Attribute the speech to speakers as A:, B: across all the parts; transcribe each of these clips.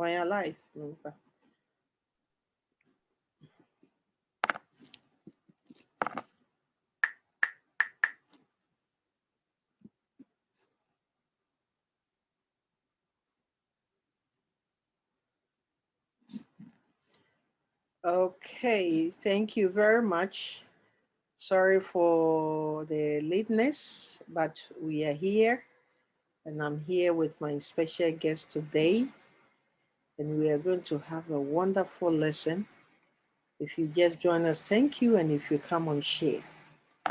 A: on your life. Okay, thank you very much. Sorry for the lateness, but we are here, and I'm here with my special guest today, and we are going to have a wonderful lesson. If you just join us, thank you, and if you come on, share.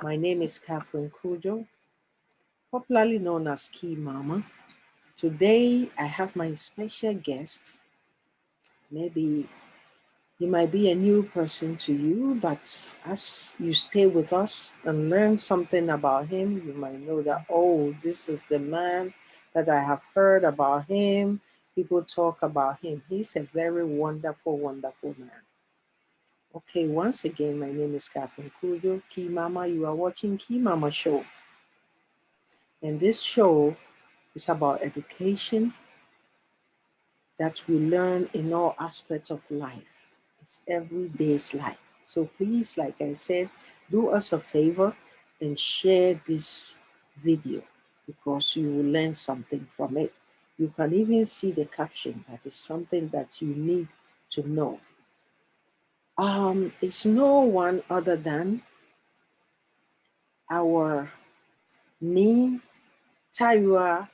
A: My name is Catherine Kujo, popularly known as Key Mama. Today, I have my special guest. Maybe he might be a new person to you, but as you stay with us and learn something about him, you might know that, oh, this is the man that I have heard about him. People talk about him. He's a very wonderful, wonderful man. Okay, once again, my name is Catherine Kujo, Key Mama. You are watching Key Mama Show. And this show is about education that we learn in all aspects of life. It's everyday's life. So please, like I said, do us a favor and share this video because you will learn something from it. You can even see the caption. That is something that you need to know. It's no one other than our Ni Taiwa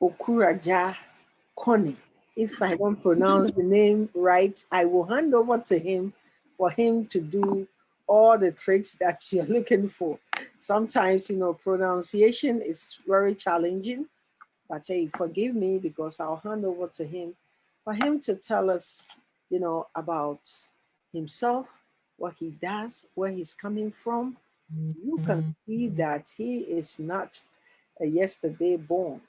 A: Okuraja Kone. If I don't pronounce the name right, I will hand over to him for him to do all the tricks that you're looking for. Sometimes, pronunciation is very challenging, but hey, forgive me because I'll hand over to him for him to tell us, about himself, what he does, where he's coming from. You can see that he is not a yesterday born.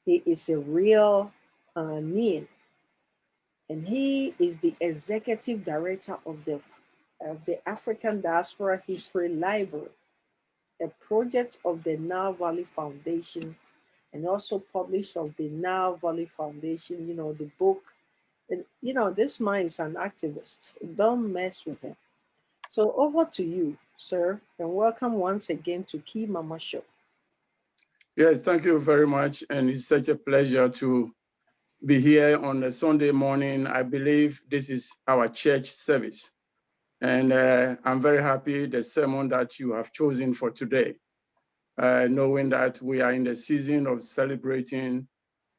A: He is a real Nean, and he is the executive director of the African Diaspora History Library, a project of the Nile Valley Foundation, and also published of the Nile Valley Foundation. The book. And this man is an activist. Don't mess with him. So over to you, sir, and welcome once again to Key Mama Show.
B: Yes, thank you very much, and it's such a pleasure to be here on a Sunday morning. I believe this is our church service. And I'm very happy the sermon that you have chosen for today, knowing that we are in the season of celebrating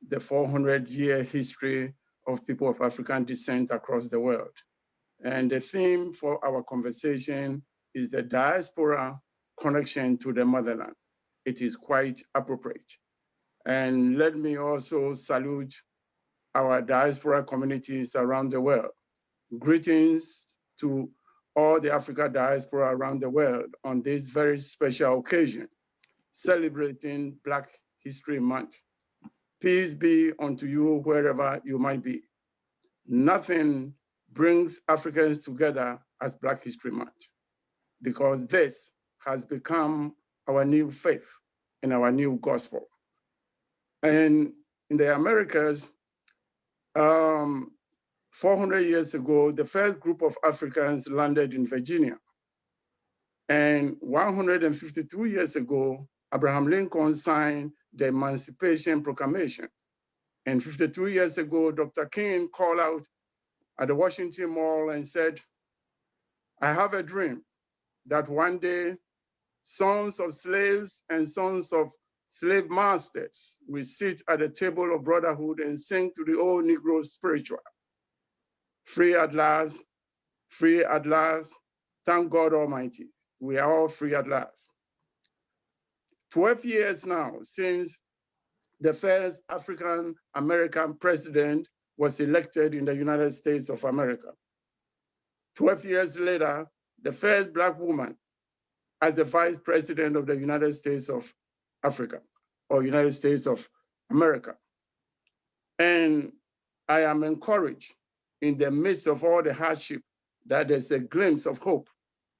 B: the 400-year history of people of African descent across the world. And the theme for our conversation is the diaspora connection to the motherland. It is quite appropriate. And let me also salute our diaspora communities around the world. Greetings to all the African diaspora around the world on this very special occasion, celebrating Black History Month. Peace be unto you wherever you might be. Nothing brings Africans together as Black History Month, because this has become our new faith and our new gospel. And in the Americas, 400 years ago, the first group of Africans landed in Virginia. And 152 years ago, Abraham Lincoln signed the Emancipation Proclamation. And 52 years ago, Dr. King called out at the Washington Mall and said, I have a dream that one day sons of slaves and sons of slave masters will sit at the table of brotherhood and sing to the old Negro spiritual. Free at last, free at last. Thank God Almighty. We are all free at last. 12 years now since the first African American president was elected in the United States of America. 12 years later, the first Black woman as the vice president of the United States of Africa, or United States of America. And I am encouraged in the midst of all the hardship that there's a glimpse of hope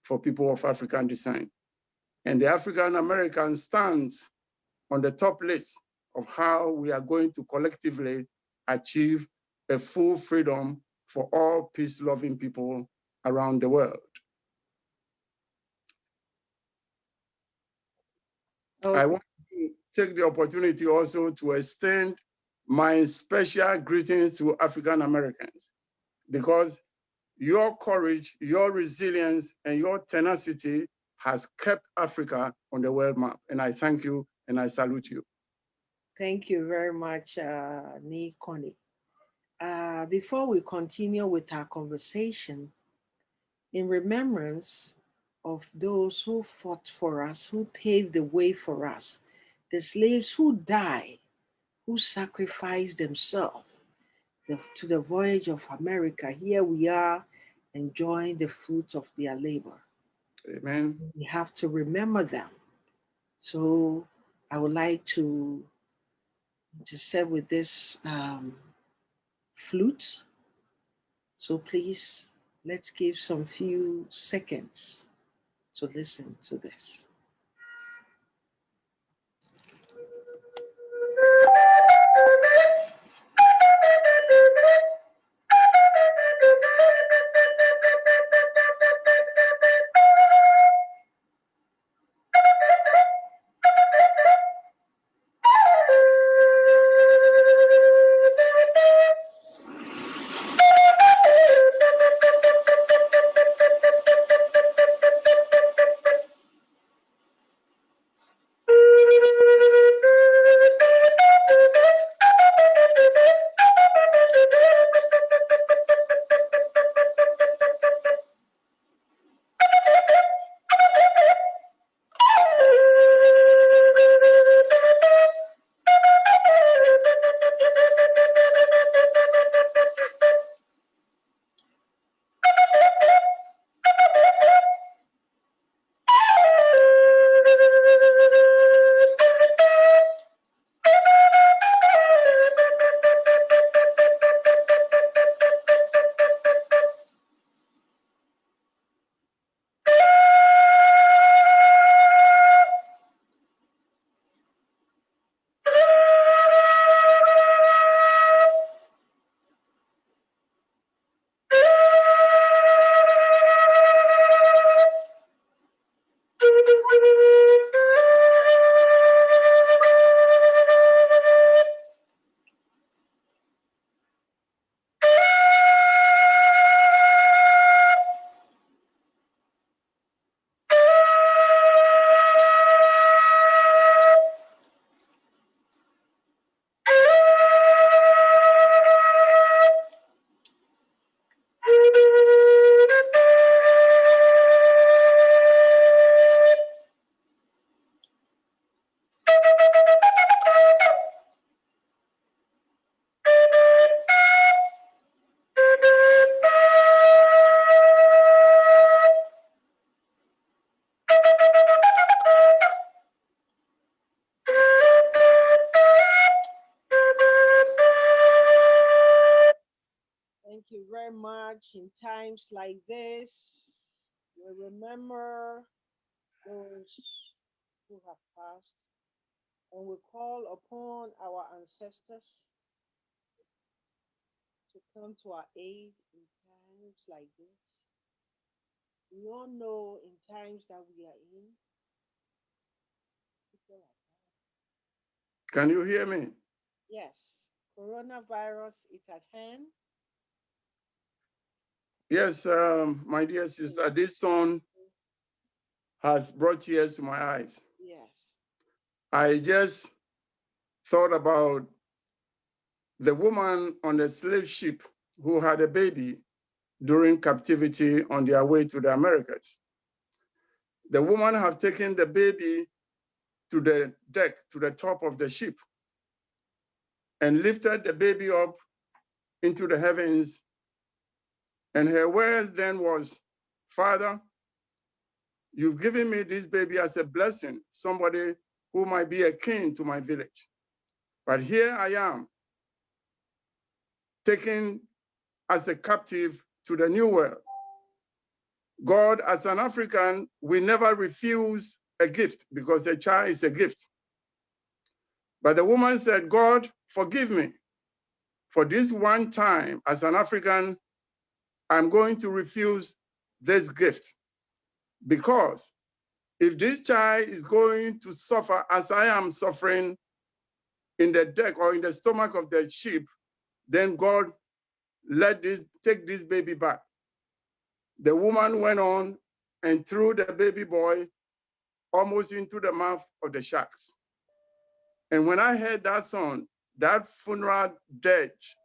B: for people of African descent. And the African American stands on the top list of how we are going to collectively achieve a full freedom for all peace-loving people around the world.
A: Okay.
B: I want to take the opportunity also to extend my special greetings to African Americans, because your courage, your resilience, and your tenacity has kept Africa on the world map. And I thank you and I salute you.
A: Thank you very much, Ni Connie. Before we continue with our conversation, in remembrance of those who fought for us, who paved the way for us, the slaves who died, who sacrificed themselves to the voyage of America, here we are enjoying the fruit of their labor.
B: Amen.
A: We have to remember them. So I would like to say with this flute. So please, let's give some few seconds to listen to this. Thank you very much. In times like this, we remember those who have passed, and we call upon our ancestors to come to our aid in times like this. We all know in times that we are in, people are dying.
B: Can you hear me?
A: Yes, coronavirus is at hand.
B: Yes, my dear sister, this song has brought tears to my eyes.
A: Yes.
B: I just thought about the woman on the slave ship who had a baby during captivity on their way to the Americas. The woman have taken the baby to the deck, to the top of the ship, and lifted the baby up into the heavens. And her words then was, Father, you've given me this baby as a blessing, somebody who might be a king to my village. But here I am, taken as a captive to the new world. God, as an African, we never refuse a gift because a child is a gift. But the woman said, God, forgive me. For this one time, as an African, I'm going to refuse this gift, because if this child is going to suffer as I am suffering in the deck or in the stomach of the sheep, then God take this baby back. The woman went on and threw the baby boy almost into the mouth of the sharks. And when I heard that song, that funeral dirge,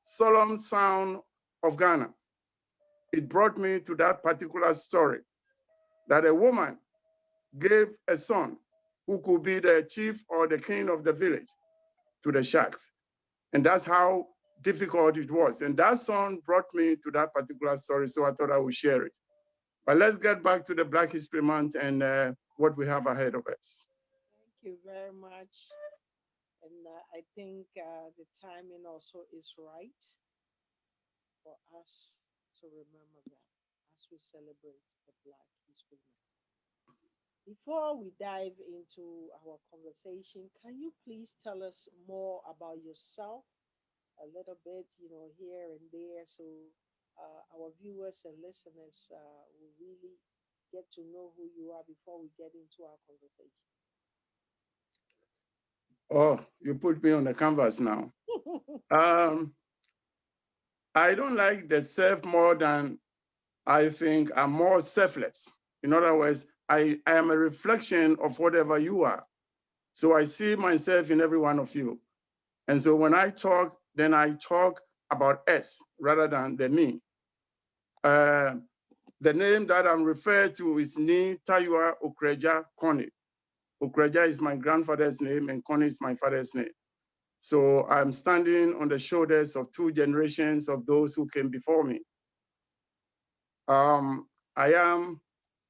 B: solemn sound of Ghana, it brought me to that particular story, that a woman gave a son who could be the chief or the king of the village to the sharks. And that's how difficult it was. And that song brought me to that particular story, so I thought I would share it. But let's get back to the Black History Month and what we have ahead of us.
A: Thank you very much. And I think the timing also is right for us to remember that as we celebrate the Black History Month. Before we dive into our conversation, can you please tell us more about yourself a little bit, here and there, so our viewers and listeners will really get to know who you are before we get into our conversation?
B: Oh, you put me on the canvas now. um, I don't like the self more than I think I'm more selfless. In other words, I am a reflection of whatever you are. So I see myself in every one of you. And so when I talk, then I talk about us rather than the me. Uh, the name that I'm referred to is Ni Tayua Okreja Kone. Okreja is my grandfather's name and Kone is my father's name. So I'm standing on the shoulders of two generations of those who came before me. I am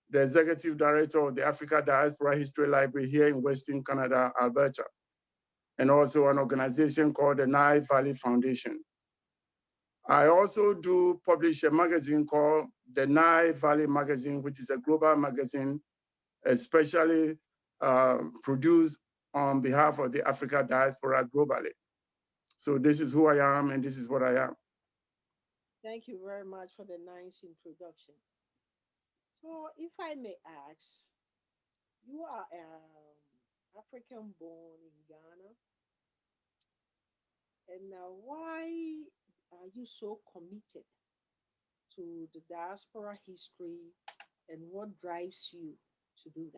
B: the executive director of the Africa Diaspora History Library here in Western Canada, Alberta, and also an organization called the Nile Valley Foundation. I also do publish a magazine called the Nile Valley Magazine, which is a global magazine, especially produced on behalf of the Africa diaspora globally. So this is who I am, and this is what I am.
A: Thank you very much for the nice introduction. So, if I may ask, you are African born in Ghana, and why are you so committed to the diaspora history, and what drives you to do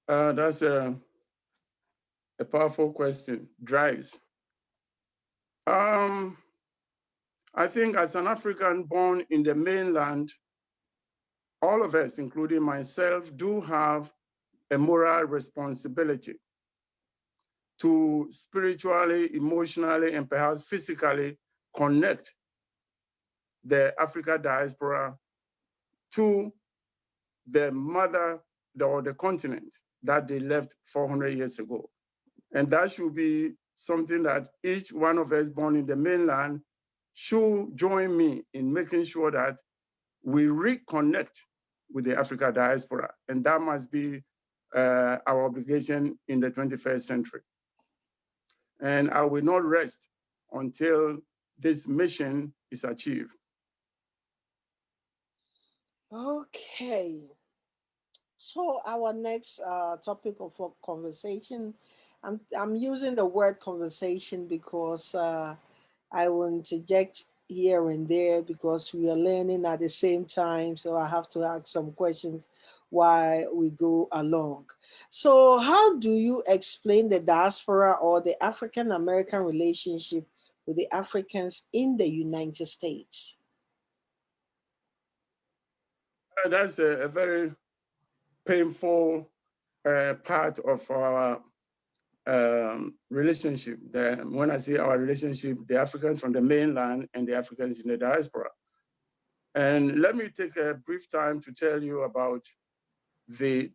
A: that?
B: That's a powerful question. Drives. I think as an African born in the mainland, all of us, including myself, do have a moral responsibility to spiritually, emotionally, and perhaps physically connect the Africa diaspora to the mother or the continent that they left 400 years ago. And that should be something that each one of us born in the mainland should join me in making sure that we reconnect with the Africa diaspora. And that must be our obligation in the 21st century. And I will not rest until this mission is achieved.
A: Okay. So our next topic of conversation, I'm using the word conversation because I will interject here and there because we are learning at the same time. So I have to ask some questions while we go along. So how do you explain the diaspora or the African American relationship with the Africans in the United States?
B: That's a very painful part of our relationship. When I say our relationship, the Africans from the mainland and the Africans in the diaspora. And let me take a brief time to tell you about the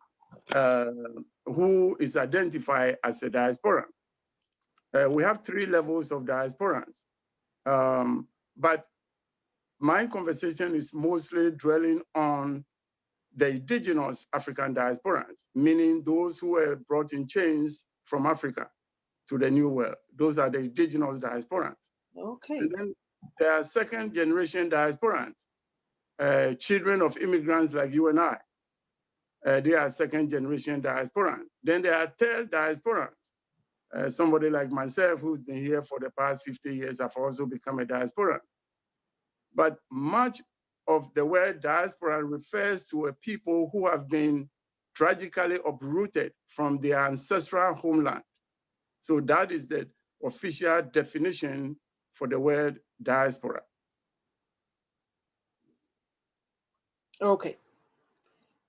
B: who is identified as a diasporan. We have three levels of diasporans, but my conversation is mostly dwelling on the indigenous African diasporans, meaning those who were brought in chains from Africa. to the New World. Those are the indigenous diasporans.
A: Okay.
B: And then there are second generation diasporans, children of immigrants like you and I. They are second generation diasporans. Then there are third diasporans. Somebody like myself who's been here for the past 50 years, I've also become a diasporan. But much of the word diaspora refers to a people who have been tragically uprooted from their ancestral homeland. So that is the official definition for the word diaspora.
A: Okay.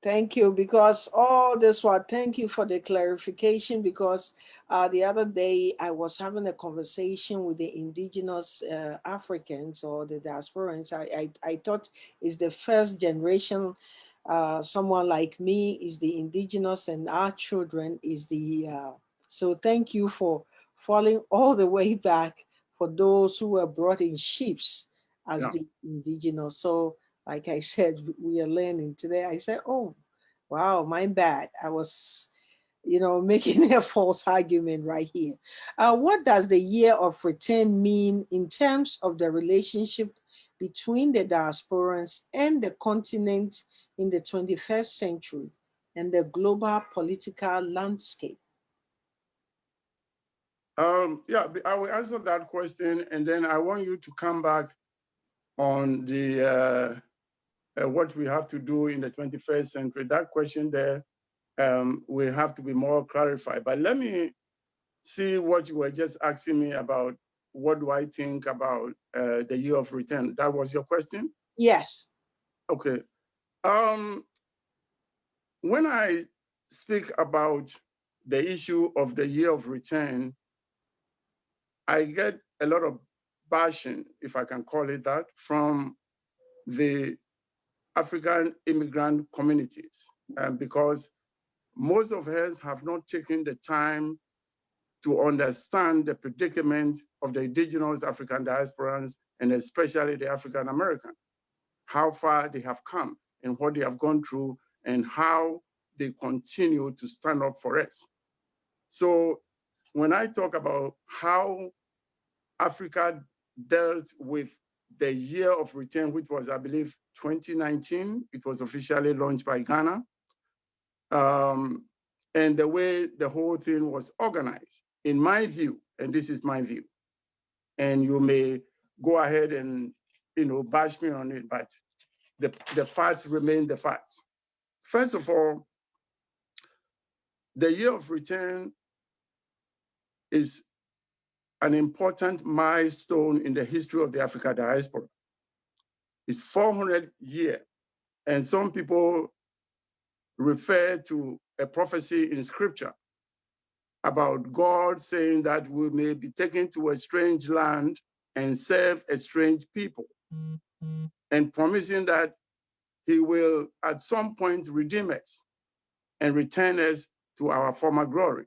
A: Thank you, because all this one, thank you for the clarification, because the other day I was having a conversation with the indigenous Africans or the diasporans. I thought it's the first generation, someone like me is the indigenous and our children is the, so thank you for falling all the way back for those who were brought in ships as
B: Yeah.
A: the indigenous. So like I said, we are learning today. I said, oh, wow, my bad. I was, making a false argument right here. What does the year of return mean in terms of the relationship between the diasporans and the continent in the 21st century and the global political landscape?
B: Yeah, I will answer that question, and then I want you to come back on the what we have to do in the 21st century. That question there will have to be more clarified. But let me see what you were just asking me about. What do I think about the year of return? That was your question?
A: Yes.
B: Okay. When I speak about the issue of the year of return, I get a lot of bashing, if I can call it that, from the African immigrant communities, because most of us have not taken the time to understand the predicament of the indigenous African diasporans, and especially the African American, how far they have come and what they have gone through and how they continue to stand up for us. So when I talk about how Africa dealt with the year of return, which was, I believe, 2019, it was officially launched by Ghana, and the way the whole thing was organized, in my view, and this is my view, and you may go ahead and bash me on it, but the facts remain the facts. First of all, the year of return is an important milestone in the history of the African diaspora. It's 400 years, and some people refer to a prophecy in scripture about God saying that we may be taken to a strange land and serve a strange people, and promising that he will at some point redeem us and return us to our former glory.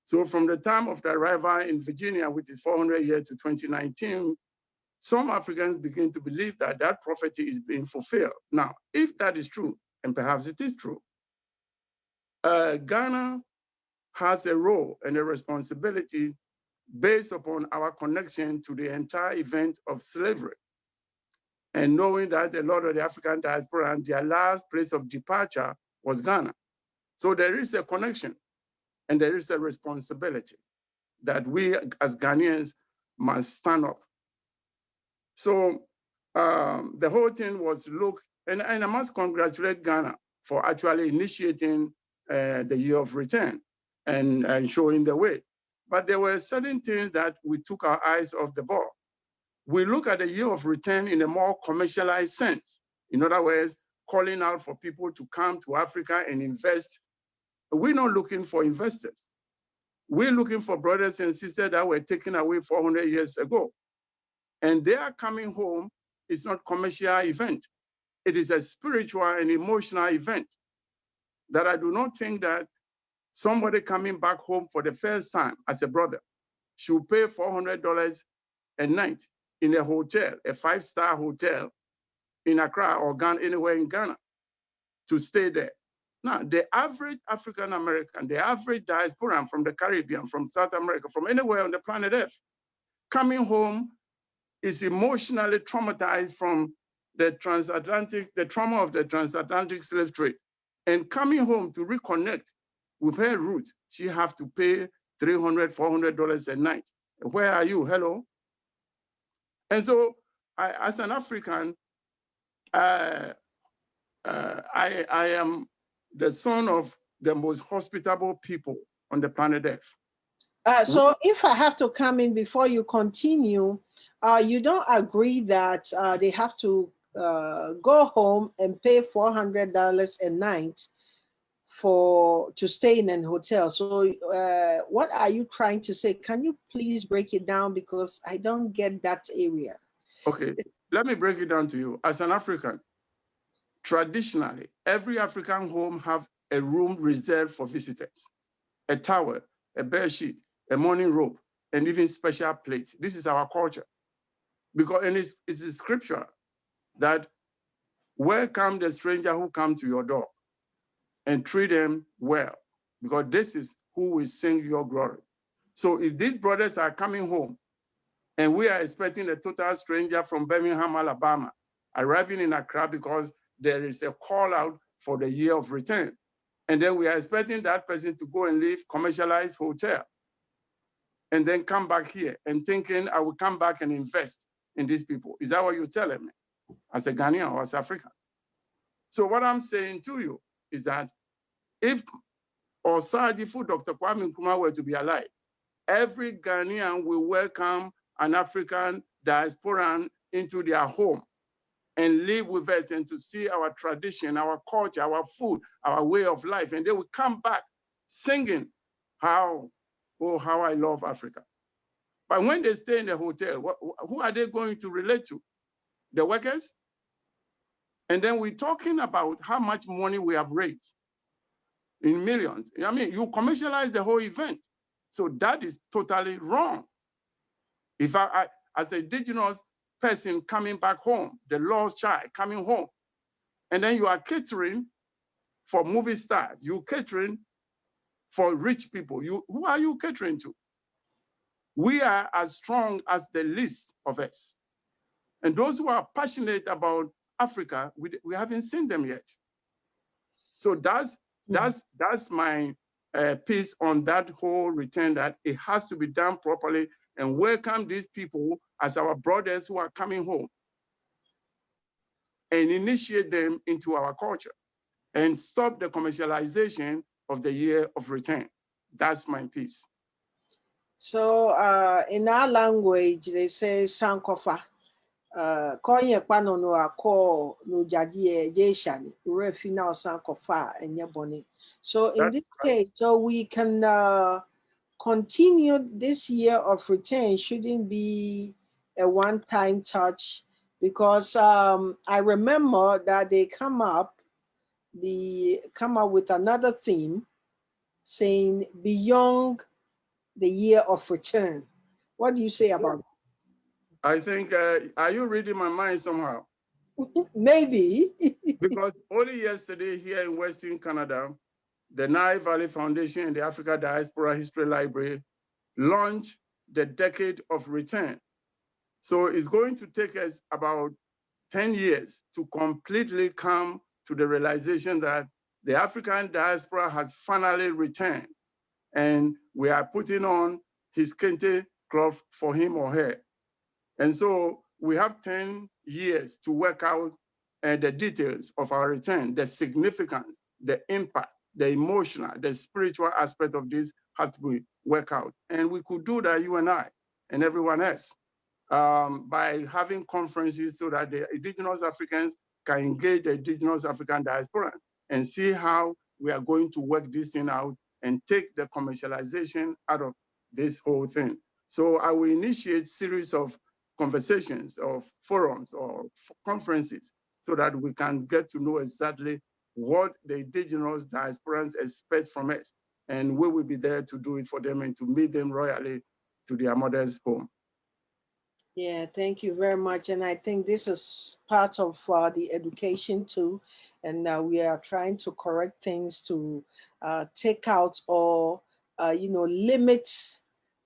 B: So from the time of the arrival in Virginia, which is 400 years to 2019, some Africans begin to believe that that prophecy is being fulfilled. Now, if that is true, and perhaps it is true, Ghana has a role and a responsibility based upon our connection to the entire event of slavery, and knowing that a lot of the African diaspora and their last place of departure was Ghana. So there is a connection and there is a responsibility that we as Ghanaians must stand up. So the whole thing was look, and I must congratulate Ghana for actually initiating the year of return and showing the way. But there were certain things that we took our eyes off the ball. We look at the year of return in a more commercialized sense. In other words, calling out for people to come to Africa and invest. We're not looking for investors. We're looking for brothers and sisters that were taken away 400 years ago. And they are coming home. It's not a commercial event. It is a spiritual and emotional event that I do not think that somebody coming back home for the first time as a brother should pay $400 a night in a hotel, a 5-star hotel in Accra or Ghana, anywhere in Ghana, to stay there. Now, the average African American, the average diasporan from the Caribbean, from South America, from anywhere on the planet Earth, coming home is emotionally traumatized from the trauma of the transatlantic slave trade. And coming home to reconnect with her roots, she have to pay $300, $400 a night. Where are you? Hello? And so, as an African, I am the son of the most hospitable people on the planet Earth.
A: So if I have to come in before you continue, you don't agree that they have to go home and pay $400 a night to stay in an hotel. So what are you trying to say? Can you please break it down, because I don't get that area.
B: Okay, let me break it down to you. As an African, traditionally, every African home have a room reserved for visitors, a towel, a bed sheet, a morning robe, and even special plate. This is our culture. Because and it's scripture that welcome the stranger who come to your door and treat them well, because this is who will sing your glory. So if these brothers are coming home and we are expecting a total stranger from Birmingham, Alabama, arriving in Accra because there is a call out for the year of return, and then we are expecting that person to go and leave commercialized hotel and then come back here and thinking I will come back and invest in these people. Is that what you're telling me as a Ghanaian or as African? So what I'm saying to you is that if Osajifu Dr. Kwame Nkrumah were to be alive, every Ghanaian will welcome an African diasporan into their home and live with us and to see our tradition, our culture, our food, our way of life. And they will come back singing how I love Africa. But when they stay in the hotel, who are they going to relate to? The workers? And then we're talking about how much money we have raised in millions. I mean, you commercialize the whole event. So that is totally wrong. If I as an indigenous person coming back home, the lost child coming home, and then you are catering for movie stars, you catering for rich people. Who are you catering to? We are as strong as the least of us. And those who are passionate about Africa, we haven't seen them yet. So that's my piece on that whole return, that it has to be done properly and welcome these people as our brothers who are coming home and initiate them into our culture and stop the commercialization of the year of return. That's my piece.
A: So in our language, they say Sankofa. Konye kwano no ako no jadie jeshan refi now Sankofa and yaboni. So in this case, so we can continue this year of return shouldn't be a one-time touch, because I remember that they come up with another theme saying beyond the year of return. What do you say about that?
B: I think, are you reading my mind somehow?
A: Maybe.
B: Because only yesterday here in Western Canada, the Nile Valley Foundation and the Africa Diaspora History Library launched the Decade of Return. So it's going to take us about 10 years to completely come to the realization that the African diaspora has finally returned, and we are putting on his kente cloth for him or her. And so we have 10 years to work out the details of our return, the significance, the impact, the emotional, the spiritual aspect of this have to be worked out. And we could do that, you and I, and everyone else, by having conferences so that the indigenous Africans can engage the indigenous African diaspora and see how we are going to work this thing out and take the commercialization out of this whole thing. So I will initiate series of conversations, of forums or conferences so that we can get to know exactly what the indigenous diasporans expect from us. And we will be there to do it for them and to meet them royally to their mother's home.
A: Yeah, thank you very much. And I think this is part of the education too. and we are trying to correct things to take out or limit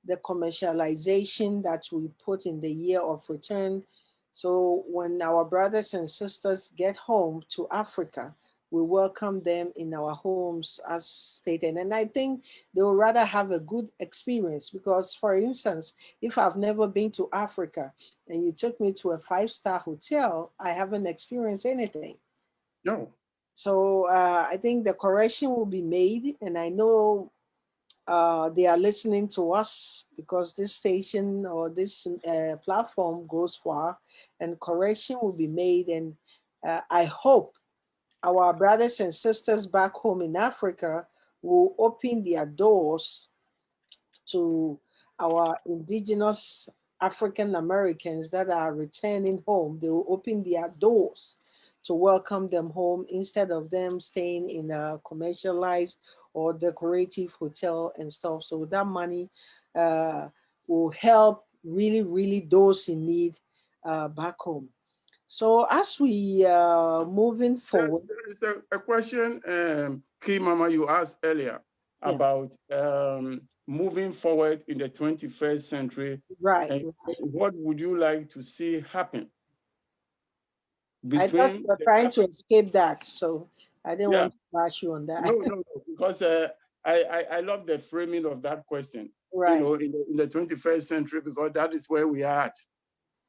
A: the commercialization that we put in the year of return. So when our brothers and sisters get home to Africa, we welcome them in our homes as stated. And I think they will rather have a good experience because, for instance, if I've never been to Africa and you took me to a five-star hotel, I haven't experienced anything.
B: No.
A: So I think the correction will be made, and I know they are listening to us because this station or this platform goes far, and correction will be made. And I hope our brothers and sisters back home in Africa will open their doors to our indigenous African Americans that are returning home. They will open their doors to welcome them home instead of them staying in a commercialized or decorative hotel and stuff. So that money uh, will help really, really those in need back home. So as we moving forward,
B: There is a question, Key Mama, you asked earlier
A: yeah,
B: about moving forward in the 21st century,
A: right.
B: and what would you like to see happen
A: I thought you
B: between
A: were
B: the
A: trying to escape that, so I didn't
B: yeah,
A: want to bash you on
B: no,
A: that.
B: no, no, because I love the framing of that question,
A: Right.
B: in the 21st century, because that is where we are at,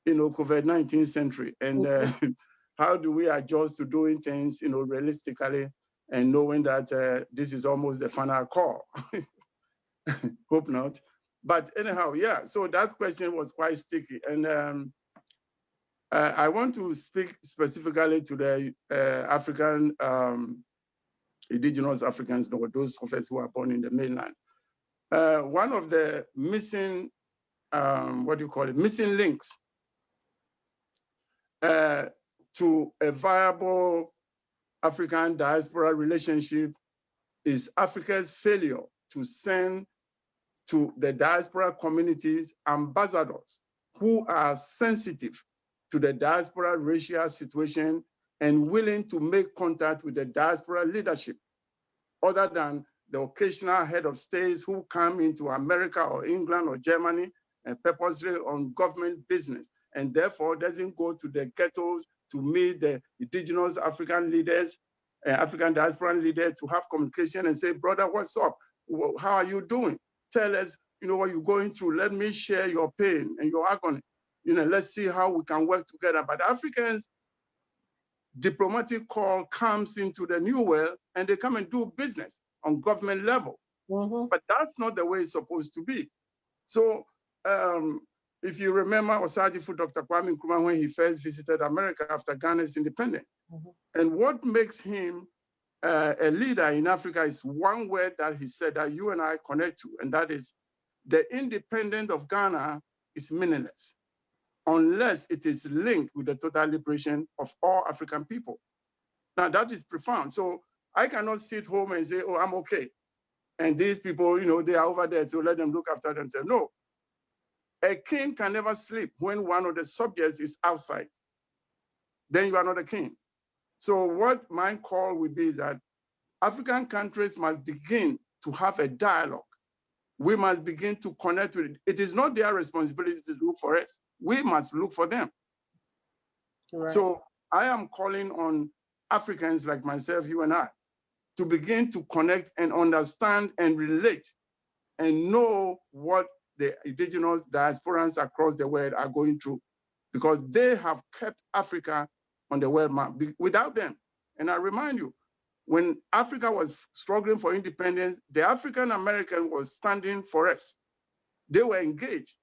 B: COVID-19 century. And
A: Mhm.
B: how do we adjust to doing things, realistically, and knowing that this is almost the final call? Hope not. But anyhow, yeah, so that question was quite sticky. And I want to speak specifically to the African, indigenous Africans, or those of us who are born in the mainland. One of the missing, missing links to a viable African diaspora relationship is Africa's failure to send to the diaspora communities ambassadors who are sensitive to the diaspora racial situation and willing to make contact with the diaspora leadership, other than the occasional head of states who come into America or England or Germany and purposely on government business, and therefore doesn't go to the ghettos to meet the indigenous African leaders, African diaspora leaders, to have communication and say, brother, what's up? How are you doing? Tell us, what you're going through. Let me share your pain and your agony. Let's see how we can work together. But Africans, diplomatic call comes into the new world and they come and do business on government level.
A: Mhm.
B: But that's not the way it's supposed to be. So if you remember Osagyefo Dr. Kwame Nkrumah when he first visited America after Ghana's independence,
A: Mhm.
B: and what makes him a leader in Africa is one word that he said that you and I connect to, and that is the independence of Ghana is meaningless unless it is linked with the total liberation of all African people. Now that is profound. So I cannot sit home and say, oh, I'm okay. And these people, they are over there, so let them look after themselves. No, a king can never sleep when one of the subjects is outside. Then you are not a king. So what my call would be is that African countries must begin to have a dialogue. We must begin to connect with it. It is not their responsibility to look for us. We must look for them.
A: Right.
B: So I am calling on Africans like myself, you and I, to begin to connect and understand and relate and know what the indigenous diasporans across the world are going through, because they have kept Africa on the world map. Without them, and I remind you, when Africa was struggling for independence, the African American was standing for us. They were engaged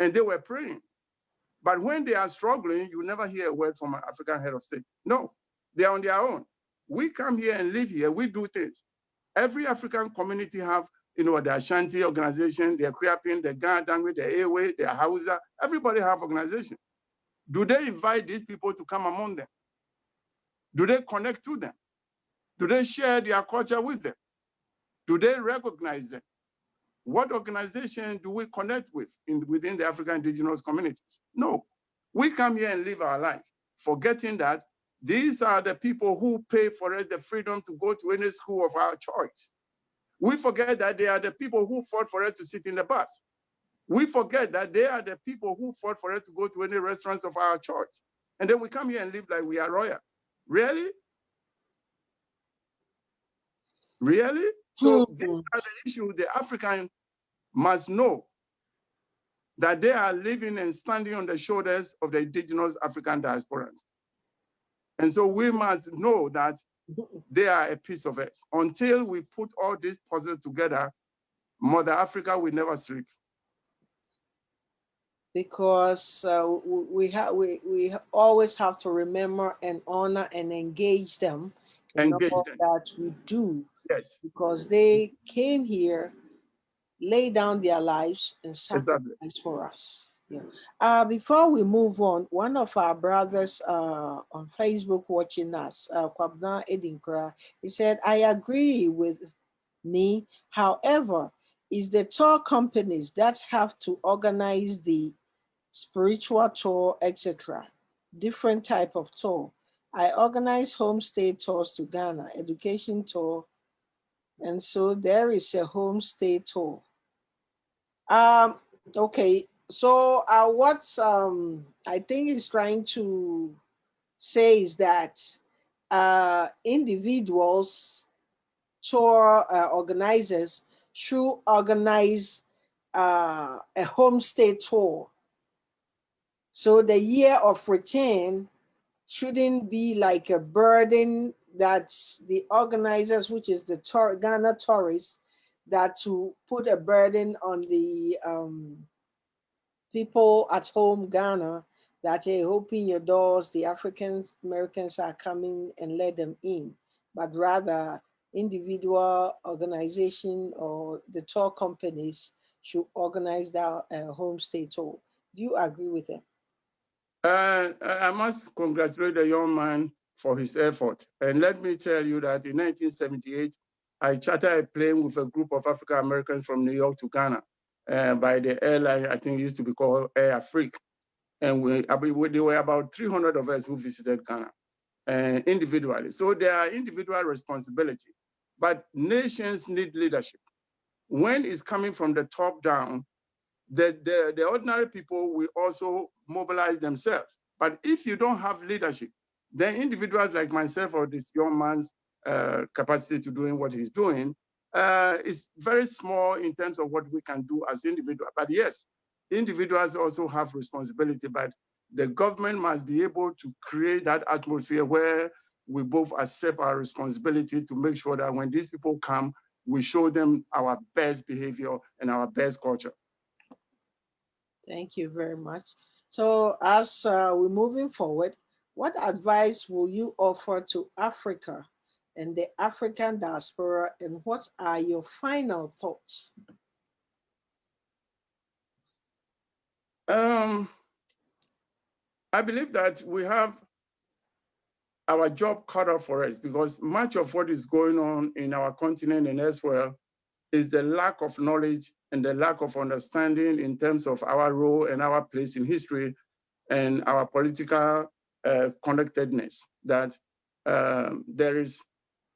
B: and they were praying. But when they are struggling, you never hear a word from an African head of state. No, they are on their own. We come here and live here, we do things. Every African community have, the Ashanti organization, the Equiapin, the Ghana Dangwe, the Ewe, the Hausa, everybody have organization. Do they invite these people to come among them? Do they connect to them? Do they share their culture with them? Do they recognize them? What organization do we connect with within the African indigenous communities? No. We come here and live our life, forgetting that These are the people who pay for us the freedom to go to any school of our choice. We forget that they are the people who fought for us to sit in the bus. We forget that they are the people who fought for us to go to any restaurants of our choice. And then we come here and live like we are royals. Really? Really? So these are the issues the African must know, that they are living and standing on the shoulders of the indigenous African diasporans. And so we must know that they are a piece of us. Until we put all these puzzles together, Mother Africa will never sleep.
A: Because we always have to remember and honor and engage them in all that we do.
B: Yes.
A: Because they came here, lay down their lives, and sacrifice for us. Yeah. Before we move on, one of our brothers on Facebook watching us, Kwabna Edinkra, he said, I agree with me. However, it's the tour companies that have to organize the spiritual tour, etc. Different type of tour. I organize homestay tours to Ghana, education tour, and so there is a homestay tour. Okay, so what I think he's trying to say is that individuals, tour organizers should organize a homestay tour. So the year of return shouldn't be like a burden that the organizers, which is the Ghana tourists, that to put a burden on the people at home, Ghana, that hey, open your doors, the Africans, Americans are coming and let them in, but rather individual organization or the tour companies should organize that homestay tour. Do you agree with them?
B: I must congratulate the young man for his effort. And let me tell you that in 1978, I chartered a plane with a group of African Americans from New York to Ghana by the airline, I think it used to be called Air Afrique. And there were about 300 of us who visited Ghana individually. So there are individual responsibility, but nations need leadership. When it's coming from the top down, the ordinary people will also mobilize themselves. But if you don't have leadership, then individuals like myself or this young man's capacity to doing what he's doing is very small in terms of what we can do as individuals. But yes, individuals also have responsibility, but the government must be able to create that atmosphere where we both accept our responsibility to make sure that when these people come, we show them our best behavior and our best culture.
A: Thank you very much. So as we're moving forward, what advice will you offer to Africa and the African diaspora, and what are your final thoughts?
B: I believe that we have our job cut out for us, because much of what is going on in our continent and elsewhere is the lack of knowledge and the lack of understanding in terms of our role and our place in history and our political connectedness, that there is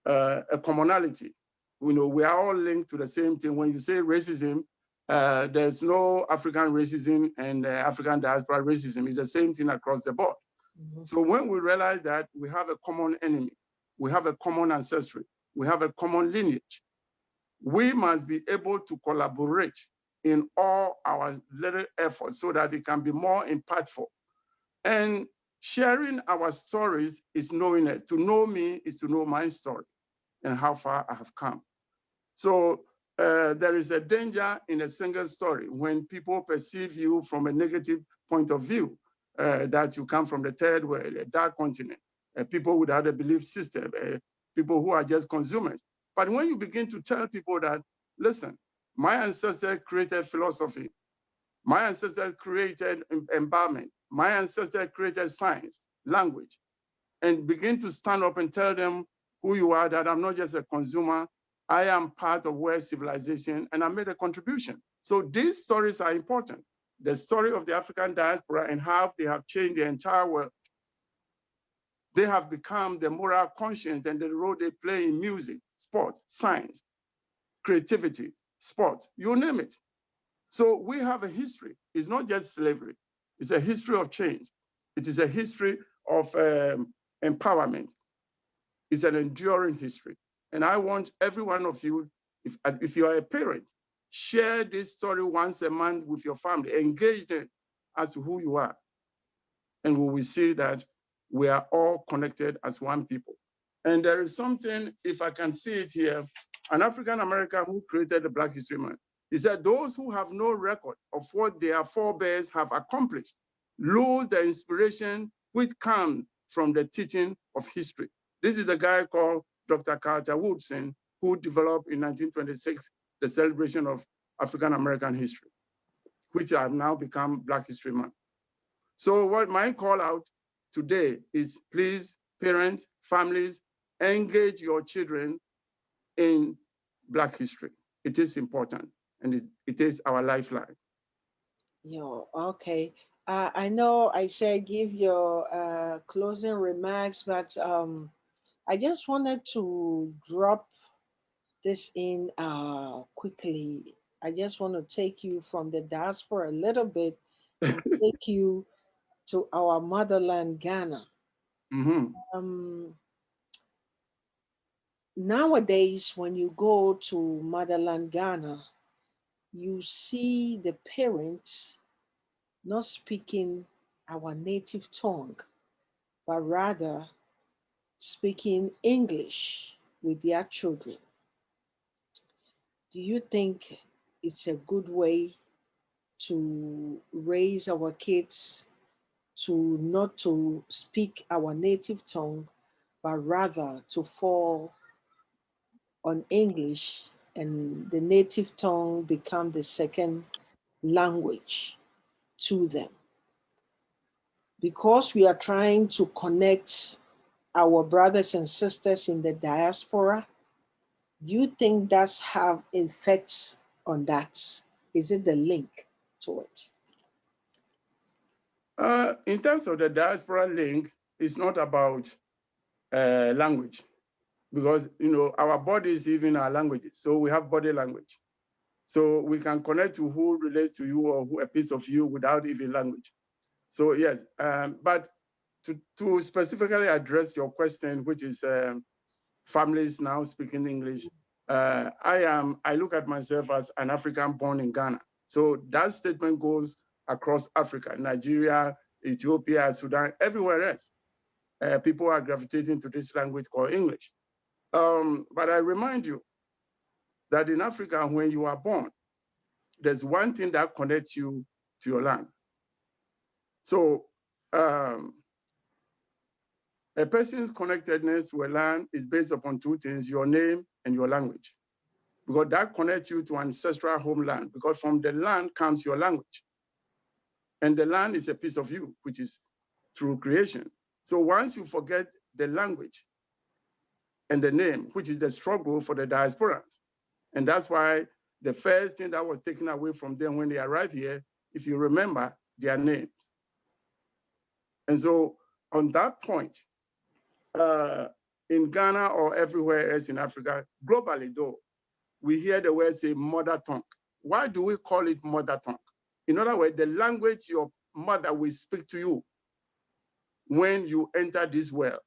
B: a commonality. We are all linked to the same thing. When you say racism, there's no African racism and African diaspora racism. It's the same thing across the board. Mm-hmm. So when we realize that we have a common enemy, we have a common ancestry, we have a common lineage, we must be able to collaborate in all our little efforts so that it can be more impactful. And sharing our stories is knowing it. To know me is to know my story and how far I have come. So there is a danger in a single story when people perceive you from a negative point of view, that you come from the third world, a dark continent, people without a belief system, people who are just consumers. But when you begin to tell people that, listen, my ancestors created philosophy, my ancestors created empowerment, my ancestors created science, language, and begin to stand up and tell them who you are, that I'm not just a consumer, I am part of world civilization and I made a contribution. So these stories are important. The story of the African diaspora and how they have changed the entire world. They have become the moral conscience and the role they play in music, sports, science, creativity, sports, you name it. So we have a history. It's not just slavery. It's a history of change. It is a history of empowerment. It's an enduring history. And I want every one of you, if you are a parent, share this story once a month with your family. Engage them as to who you are. And we will see that we are all connected as one people. And there is something, if I can see it here, an African American who created the Black History Month. He said, those who have no record of what their forebears have accomplished lose the inspiration which comes from the teaching of history. This is a guy called Dr. Carter Woodson, who developed in 1926 the celebration of African American history, which have now become Black History Month. So what my call out today is, please, parents, families, engage your children in Black history. It is important, and it is our lifeline.
A: Okay. I know I said give your closing remarks, but I just wanted to drop this in quickly. I just want to take you from the diaspora a little bit and take you to our motherland, Ghana.
B: Mm-hmm.
A: Um, Nowadays, when you go to motherland, Ghana, you see the parents not speaking our native tongue, but rather speaking English with their children. Do you think it's a good way to raise our kids to not to speak our native tongue, but rather to fall on English and the native tongue become the second language to them? Because we are trying to connect our brothers and sisters in the diaspora, do you think that's have effects on that? Is it the link to it?
B: In terms of the diaspora link, it's not about language, because our body is even our languages. So we have body language. So we can connect to who relates to you or who a piece of you without even language. So yes, but to specifically address your question, which is families now speaking English, I look at myself as an African born in Ghana. So that statement goes across Africa, Nigeria, Ethiopia, Sudan, everywhere else. People are gravitating to this language called English. But I remind you that in Africa, when you are born, there's one thing that connects you to your land. So um, a person's connectedness to a land is based upon two things: your name and your language, because that connects you to ancestral homeland, because from the land comes your language. And the land is a piece of you, which is through creation. So once you forget the language and the name, which is the struggle for the diasporans, and that's why the first thing that was taken away from them when they arrived here, if you remember, their names. And so on that point, in Ghana or everywhere else in Africa, globally though, we hear the word say mother tongue. Why do we call it mother tongue? In other words, the language your mother will speak to you when you enter this world.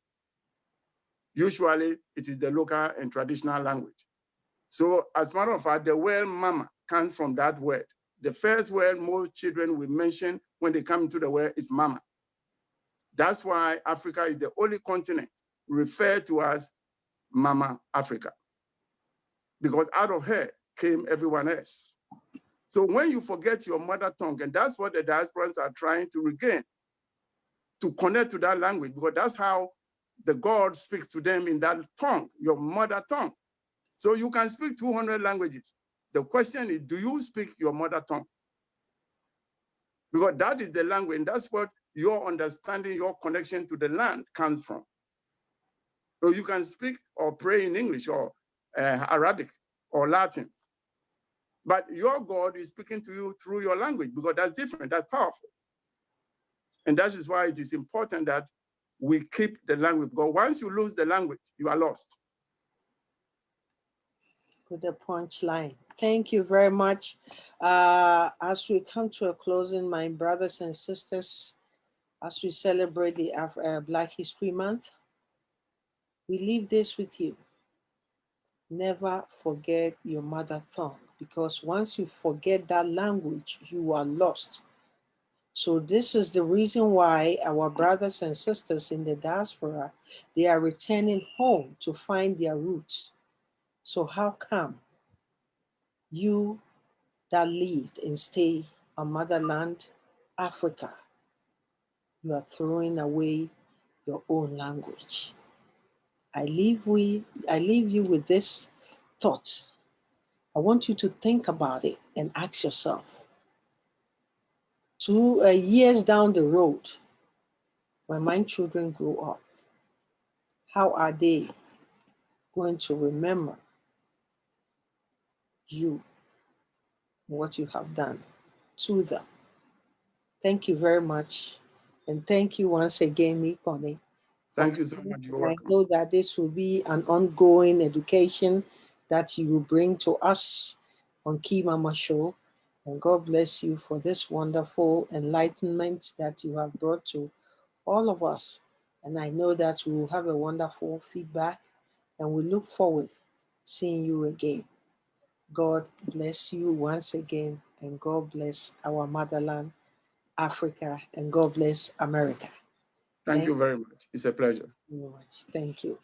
B: Usually, it is the local and traditional language. So as a matter of fact, the word mama comes from that word. The first word most children will mention when they come into the world is mama. That's why Africa is the only continent referred to as Mama Africa, because out of her came everyone else. So when you forget your mother tongue, and that's what the diasporans are trying to regain, to connect to that language, because that's how the God speaks to them in that tongue, your mother tongue. So you can speak 200 languages. The question is, do you speak your mother tongue? Because that is the language, and that's what your understanding, your connection to the land comes from. So you can speak or pray in English or Arabic or Latin, but your God is speaking to you through your language, because that's different, that's powerful. And that is why it is important that we keep the language. Because once you lose the language, you are lost.
A: With the punchline. Thank you very much. As we come to a closing, my brothers and sisters, as we celebrate the Black History Month, we leave this with you. Never forget your mother tongue, because once you forget that language, you are lost. So this is the reason why our brothers and sisters in the diaspora, they are returning home to find their roots. So how come you that lived and stay on motherland, Africa, you are throwing away your own language? I leave you with this thought. I want you to think about it and ask yourself, 2 years down the road, when my children grow up, how are they going to remember you, what you have done to them? Thank you very much. And thank you once again, Nikone.
B: Thank you so much. You're
A: I
B: welcome.
A: know that this will be an ongoing education that you will bring to us on Key Mama Show. And God bless you for this wonderful enlightenment that you have brought to all of us. And I know that we will have a wonderful feedback, and we look forward seeing you again. God bless you once again, and God bless our motherland, Africa, and God bless America.
B: Thank you very much. It's a pleasure.
A: Thank you very much. Thank you.